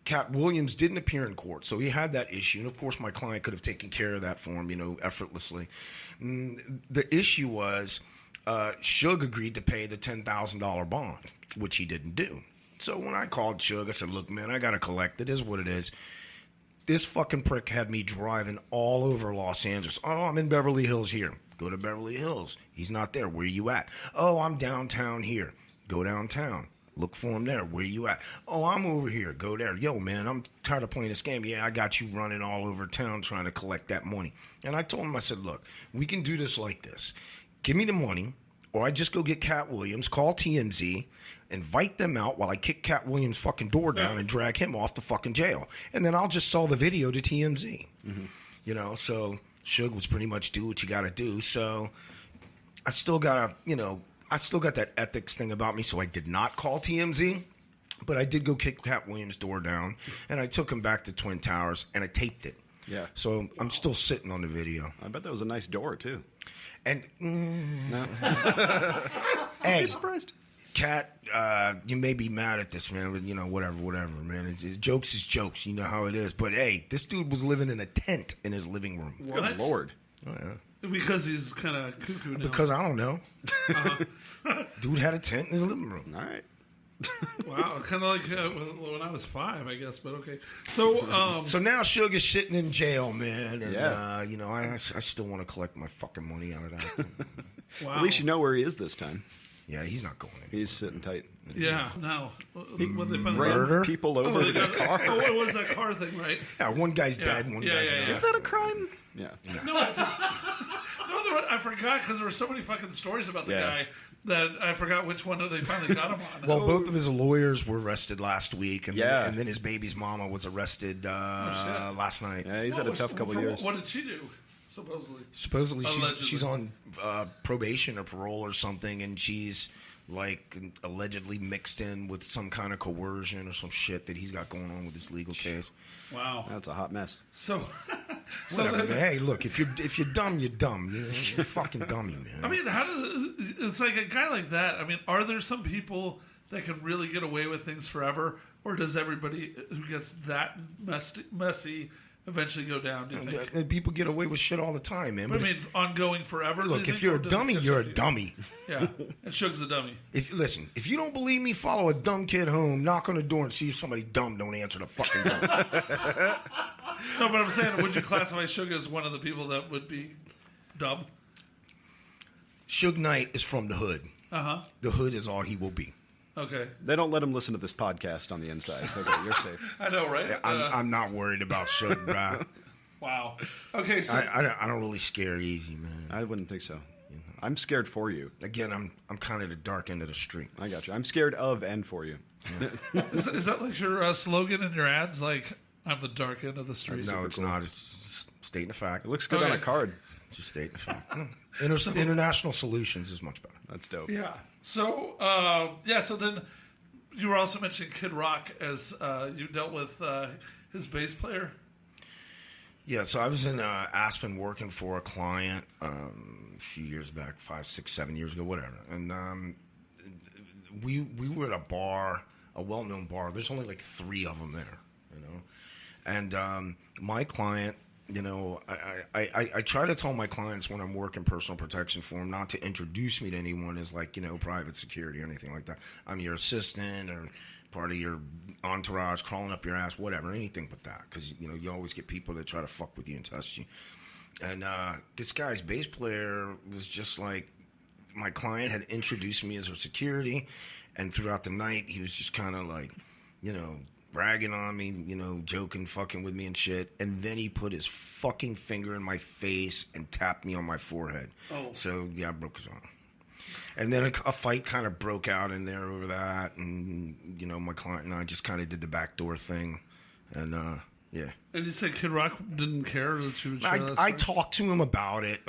Katt Williams didn't appear in court, so he had that issue. And, of course, my client could have taken care of that for him, effortlessly. The issue was Suge agreed to pay the $10,000 bond, which he didn't do. So when I called Suge, I said, look, man, I got to collect. It is what it is. This fucking prick had me driving all over Los Angeles. Oh, I'm in Beverly Hills here. Go to Beverly Hills. He's not there. Where you at? Oh, I'm downtown here. Go downtown. Look for him there. Where you at? Oh, I'm over here. Go there. Yo, man, I'm tired of playing this game. Yeah, I got you running all over town trying to collect that money. And I told him, I said, look, we can do this like this. Give me the money, or I just go get Katt Williams, call TMZ, invite them out while I kick Katt Williams' fucking door down and drag him off to fucking jail. And then I'll just sell the video to TMZ. Mm-hmm. So Suge was pretty much do what you got to do. So I still got to, I still got that ethics thing about me, so I did not call TMZ, but I did go kick Katt Williams' door down, and I took him back to Twin Towers, and I taped it. Yeah. So I'm still sitting on the video. I bet that was a nice door, too. And, No. hey, I'm surprised. Katt, you may be mad at this, man, but, whatever, man. Jokes is jokes. You know how it is. But, hey, this dude was living in a tent in his living room. What? Good Lord. Oh, yeah. Because he's kind of cuckoo now. Because I don't know. Dude had a tent in his living room. All right. Wow, kind of like when I was 5, I guess, but okay. So, So now Suge is sitting in jail, man, and Yeah. I still want to collect my fucking money out of that. wow. At least you know where he is this time. Yeah, he's not going in. He's sitting tight. Yeah, no. When they find Murder? People over they with his got- car. Oh, what was that car thing, right? Yeah, one guy's dead, one guy's not. Is that a crime? Yeah. No, I forgot because there were so many fucking stories about the Yeah. guy that I forgot which one they finally got him on. Well, both of his lawyers were arrested last week, and, Yeah. then his baby's mama was arrested last night. Yeah, he's had a tough couple years. What did she do? Supposedly Allegedly. she's on probation or parole or something, and she's like allegedly mixed in with some kind of coercion or some shit that he's got going on with this legal case. Wow, That's a hot mess. so Whatever, man. Hey, look, if you're dumb, you're dumb. You're a fucking dummy, man. I mean, how does it's like a guy like that? I mean, are there some people that can really get away with things forever, or does everybody who gets that messy eventually go down? Do you think? And people get away with shit all the time, man. But I mean, ongoing forever. do Look, you if think, you're or a does it dummy, catch you're up to a you? dummy. Yeah, and Suge's a dummy. If you don't believe me, follow a dumb kid home, knock on the door, and see if somebody dumb don't answer the fucking door. No, but I'm saying, would you classify Suge as one of the people that would be dumb? Suge Knight is from the hood. Uh-huh. The hood is all he will be. Okay. They don't let him listen to this podcast on the inside. It's okay. You're safe. I know, right? I'm not worried about Suge, bro. Wow. Okay, so I don't really scare easy, man. I wouldn't think so. I'm scared for you. Again, I'm kind of the dark end of the street. I got you. I'm scared of and for you. is that like your slogan in your ads? Like, I'm the dark end of the street. No, it's not. It's just stating a fact. It looks good on a Okay. card. Just stating a fact. International solutions is much better. That's dope. Yeah. So, so then you were also mentioning Kid Rock as you dealt with his bass player. Yeah, so I was in Aspen working for a client a few years back, 5, 6, 7 years ago, whatever. And we were at a bar, a well-known bar. There's only like 3 of them there, And my client, I try to tell my clients when I'm working personal protection for them not to introduce me to anyone as like, private security or anything like that. I'm your assistant or part of your entourage crawling up your ass, whatever, anything but that. Because, you always get people that try to fuck with you and test you. And this guy's bass player was just like, my client had introduced me as her security. And throughout the night, he was just kind of like, bragging on me, joking, fucking with me and shit. And then he put his fucking finger in my face and tapped me on my forehead. Oh. So, yeah, I broke his arm. And then a fight kind of broke out in there over that. And, my client and I just kind of did the backdoor thing. And, yeah. And you said Kid Rock didn't care that you would share that I story? talked to him about it.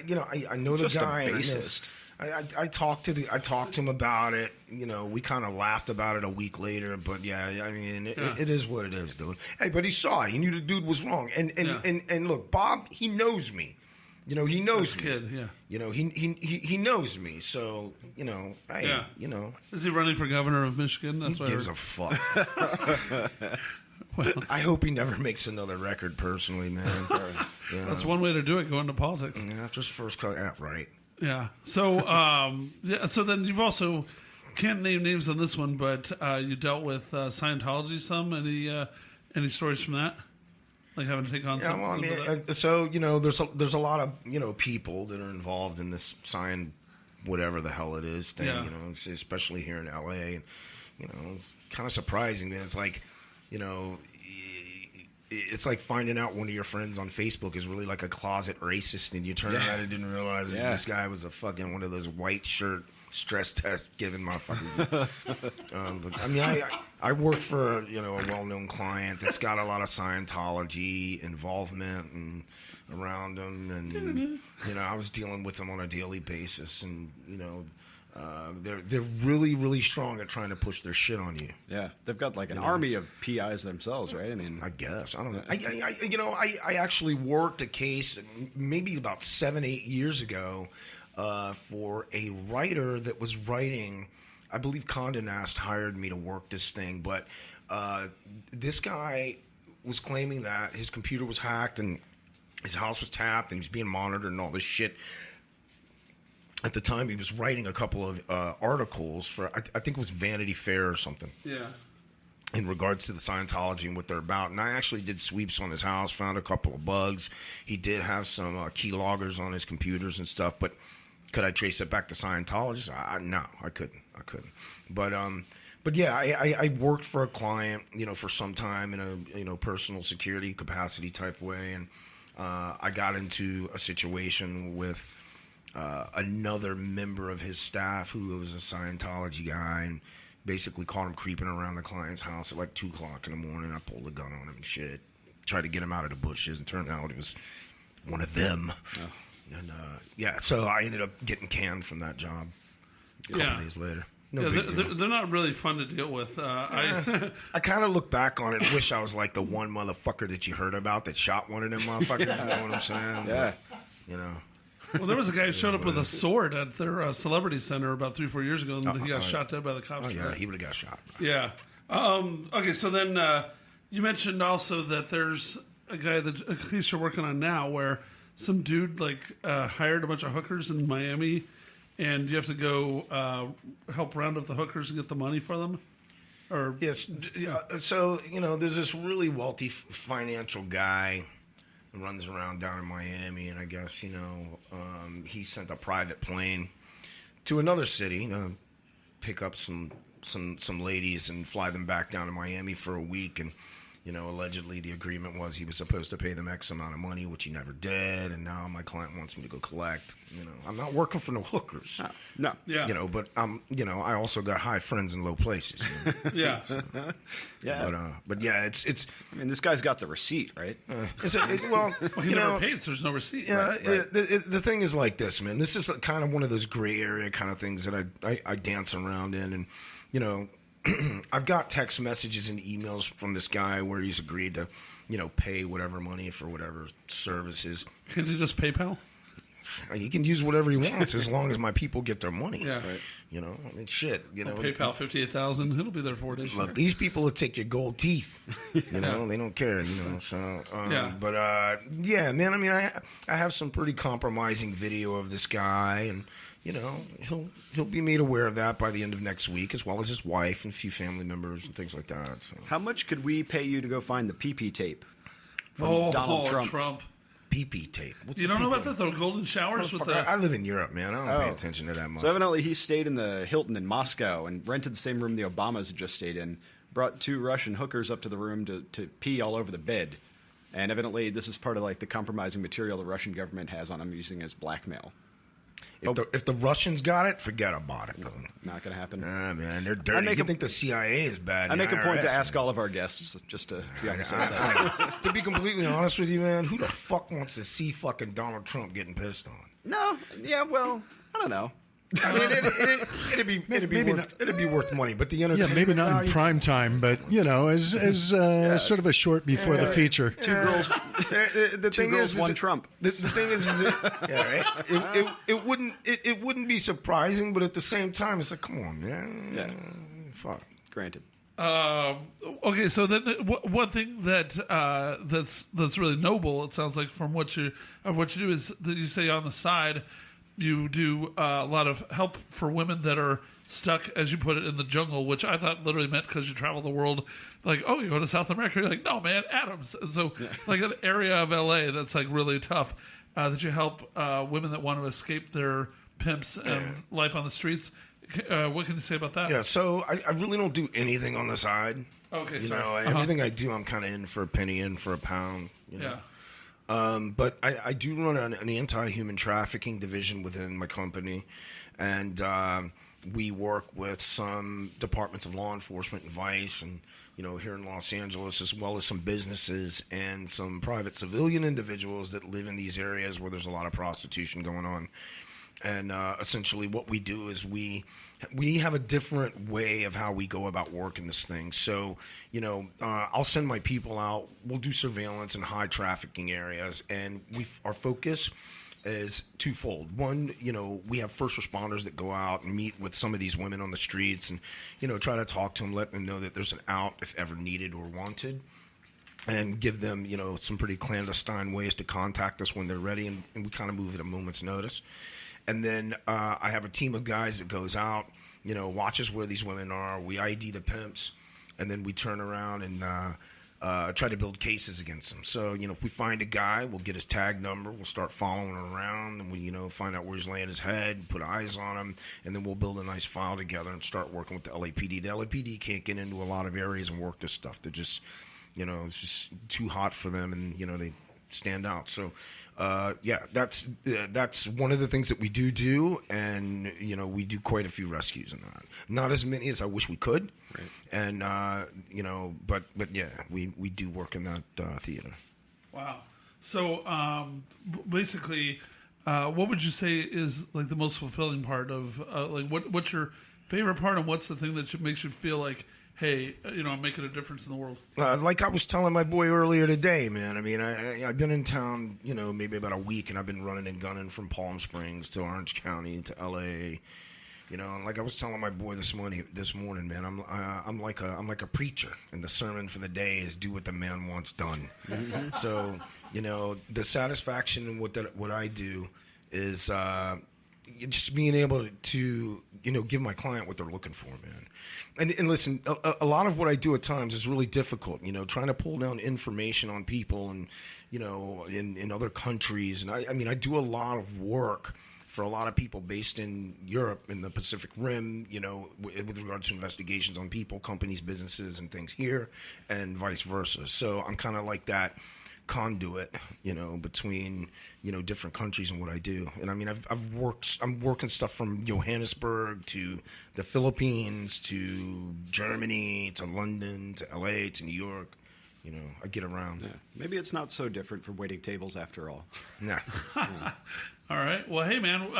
Yeah. I know the Just a guy. bassist. I talked to him about it. We kind of laughed about it a week later. But yeah, I mean, it is what it is, dude. Hey, but he saw it. He knew the dude was wrong. And look, Bob, he knows me. you know, he knows me. Kid, yeah. You know, he knows me. So, you know, you know. Is he running for governor of Michigan? That's Who what gives a fuck? Well, I hope he never makes another record personally, man. Yeah. that's one way to do it, go into politics. Yeah, just first cut. Yeah, right. Yeah. So, so then you've also, can't name names on this one, but you dealt with Scientology some. Any stories from that? Like having to take on something? Well, I mean, so, you know, there's a lot of, you know, people that are involved in this whatever the hell it is thing, you know, especially here in LA. And, you know, it's kind of surprising that it's like, you know, it's like finding out one of your friends on Facebook is really like a closet racist, and you turn around and didn't realize that this guy was a fucking one of those white shirt stress test giving motherfuckers. But, I mean, I work for, you know, a well-known client that's got a lot of Scientology involvement and around them, and you know, I was dealing with them on a daily basis, and you know, they're really, really strong at trying to push their shit on you. Yeah, they've got like an army of PIs themselves, right? I mean, I guess I don't know. I actually worked a case maybe about 7-8 years ago for a writer that was writing. I believe Condé Nast hired me to work this thing, but this guy was claiming that his computer was hacked and his house was tapped and he was being monitored and all this shit. At the time, he was writing a couple of articles for, I think it was Vanity Fair or something. Yeah. In regards to the Scientology and what they're about. And I actually did sweeps on his house, found a couple of bugs. He did have some key loggers on his computers and stuff, but could I trace it back to Scientology? No, I couldn't. But yeah, I worked for a client, you know, for some time in a, you know, personal security capacity type way, and I got into a situation with another member of his staff who was a Scientology guy, and basically caught him creeping around the client's house at like 2 o'clock in the morning. I pulled a gun on him and shit, tried to get him out of the bushes, and turned out it was one of them. Oh. And yeah, so I ended up getting canned from that job a couple days later. No big deal. They're not really fun to deal with. I kind of look back on it and wish I was like the one motherfucker that you heard about that shot one of them motherfuckers. You know what I'm saying? Yeah. You know. Well, there was a guy who showed up with a sword at their celebrity center about 3-4 years ago, and he got shot dead by the cops. Oh, yeah, he would have got shot. Yeah. Okay, so then you mentioned also that there's a guy that at least you're working on now where some dude like hired a bunch of hookers in Miami, and you have to go help round up the hookers and get the money for them? Or yes. So, you know, there's this really wealthy financial guy who runs around down in Miami, and I guess, you know, he sent a private plane to another city to pick up some ladies and fly them back down to Miami for a week. And, you know, allegedly the agreement was he was supposed to pay them X amount of money, which he never did. And now my client wants me to go collect. You know, I'm not working for no hookers. No. Yeah. You know, but you know, I also got high friends in low places. You know? Yeah. So, Yeah. but yeah, it's. I mean, this guy's got the receipt, right? Well, Well, he never paid, so there's no receipt. Yeah, Right. The thing is like this, man. This is kind of one of those gray area kind of things that I dance around in, and you know, I've got text messages and emails from this guy where he's agreed to, you know, pay whatever money for whatever services. Can you just PayPal? He can use whatever he wants as long as my people get their money. Yeah. Right. You know, I mean, shit. You know, PayPal 58,000. It'll be there 4 days. Look, these people will take your gold teeth. You know, they don't care. You know, so Yeah. But yeah, man. I mean, I have some pretty compromising video of this guy, and you know, he'll be made aware of that by the end of next week, as well as his wife and a few family members and things like that. So. How much could we pay you to go find the PP tape from Oh, Donald Trump? PP tape. What's You the don't know PP? about that, the golden showers with the... I live in Europe, man. I don't pay attention to that much. So evidently he stayed in the Hilton in Moscow and rented the same room the Obamas had just stayed in, brought 2 Russian hookers up to the room to pee all over the bed. And evidently this is part of like the compromising material the Russian government has on him using as blackmail. If the Russians got it, forget about it. Though. Not going to happen. Man, they're dirty. You think the CIA is bad? I make a point to ask all of our guests just to be on the safe side. To be completely honest with you, man, who the fuck wants to see fucking Donald Trump getting pissed on? No, yeah, well, I don't know. I mean, it'd be worth money, but the entertainment. Yeah, maybe not value, in prime time, but as sort of a short before the feature. Two girls, the two thing girls, is, one Trump. The thing is yeah, right. It wouldn't be surprising, but at the same time, it's like, come on, man. Yeah. Fuck. Granted. Okay, so then one thing that's really noble, it sounds like, from what you do, is that you say on the side you do a lot of help for women that are stuck, as you put it, in the jungle, which I thought literally meant because you travel the world. Like, oh, you go to South America, you're like, no, man, Adams. And so, like, an area of LA that's like really tough, that you help women that want to escape their pimps and life on the streets. What can you say about that? Yeah, so I really don't do anything on the side. Okay, you know, everything I do, I'm kind of in for a penny, in for a pound. You know? Yeah. But I do run an anti-human trafficking division within my company, and we work with some departments of law enforcement and vice, and here in Los Angeles, as well as some businesses and some private civilian individuals that live in these areas where there's a lot of prostitution going on. And essentially what we do is we have a different way of how we go about working this thing. So, I'll send my people out. We'll do surveillance in high trafficking areas. And our focus is twofold. One, we have first responders that go out and meet with some of these women on the streets and, try to talk to them, let them know that there's an out if ever needed or wanted. And give them, some pretty clandestine ways to contact us when they're ready. And we kind of move at a moment's notice. And then I have a team of guys that goes out, watches where these women are. We ID the pimps, and then we turn around and try to build cases against them. So, if we find a guy, we'll get his tag number. We'll start following him around, and we, find out where he's laying his head, put eyes on him, and then we'll build a nice file together and start working with the LAPD. The LAPD can't get into a lot of areas and work this stuff. They're just, it's just too hot for them, and, they stand out. So, that's one of the things that we do, and we do quite a few rescues in that. Not as many as I wish we could, right. And but yeah, we do work in that theater. Wow. So basically, what would you say is like the most fulfilling part of what's your favorite part, and what's the thing that makes you feel like, hey, I'm making a difference in the world? Like I was telling my boy earlier today, man. I mean, I've been in town, maybe about a week, and I've been running and gunning from Palm Springs to Orange County to L.A. And like I was telling my boy this morning, man, I'm like a preacher, and the sermon for the day is do what the man wants done. Mm-hmm. So, the satisfaction in what I do is just being able to give my client what they're looking for, man. And listen, a lot of what I do at times is really difficult, trying to pull down information on people and, in other countries. And I do a lot of work for a lot of people based in Europe, in the Pacific Rim, with regards to investigations on people, companies, businesses, and things here, and vice versa. So I'm kind of like that conduit, between, different countries and what I do. And I mean, I'm working stuff from Johannesburg to the Philippines to Germany to London to LA to New York. I get around. Yeah. Maybe it's not so different from waiting tables after all. Nah. Yeah. All right. Well, hey, man,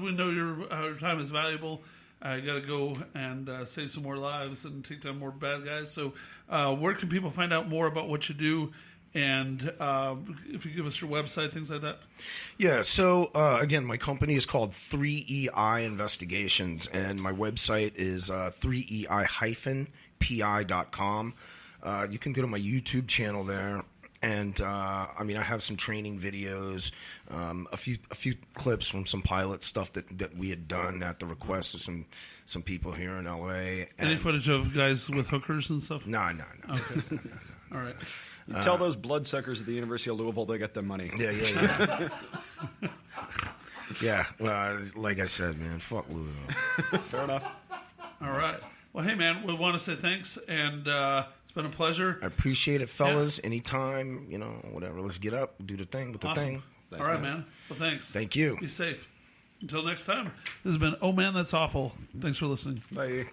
we know your time is valuable. You got to go and save some more lives and take down more bad guys. So where can people find out more about what you do? And if you give us your website, things like that. Yeah. So again, my company is called 3EI Investigations, and my website is 3EI-PI.com. You can go to my YouTube channel there, and I have some training videos, a few clips from some pilot stuff that we had done at the request of some people here in LA. Any footage of guys with hookers and stuff? No. Okay. No. All right. You tell those bloodsuckers at the University of Louisville they got their money. Yeah. Yeah. Well, like I said, man, fuck Louisville. Fair enough. All right. Well, hey, man, we want to say thanks, and it's been a pleasure. I appreciate it, fellas. Yeah. Anytime, whatever. Let's get up, do the thing with the thing. Thanks, all right, man. Well, thanks. Thank you. Be safe. Until next time, this has been Oh Man, That's Awful. Thanks for listening. Bye.